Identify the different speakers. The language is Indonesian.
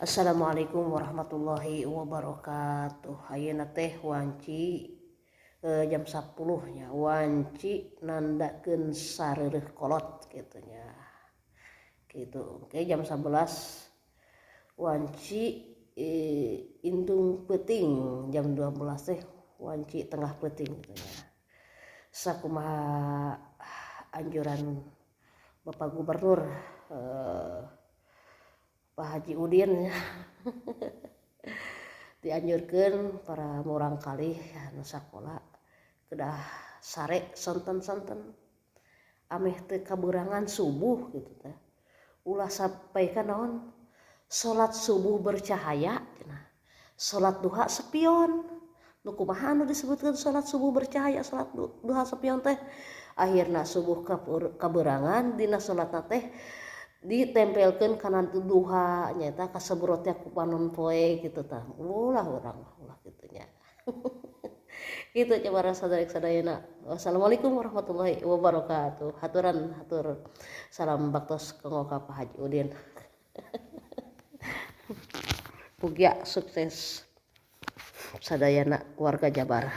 Speaker 1: Assalamualaikum warahmatullahi wabarakatuh. Ayeuna teh wanci jam 10 nya wanci nandakeun sareureuh kolot kitu nya. Kitu. Oke jam 11 wanci indung peuting, jam 12 teh wanci tengah peuting kitu nya. Sakumaha anjuran Bapak Gubernur Pak Haji Udin dianjurkan para murang kali anu sakola kedah sare sonten-sonten ameh teu kaberangan subuh gitu teh ulah sampaikan naon salat subuh bercahaya cenah salat duha sepion nu kumaha anu disebutkeun salat subuh bercahaya salat duha sepion teh akhirna subuh kaberangan dina salatna teh ditempelkeun kana duha nyaeta kasebrotnya ku panon poe kitu tah ulah urang ulah kitu nya. Kitu nya para sadayana. Wassalamualaikum warahmatullahi wabarakatuh. Hatur salam baktos kanggo ka Pak Haji Udin. Pugya sukses sadayana warga Jabar.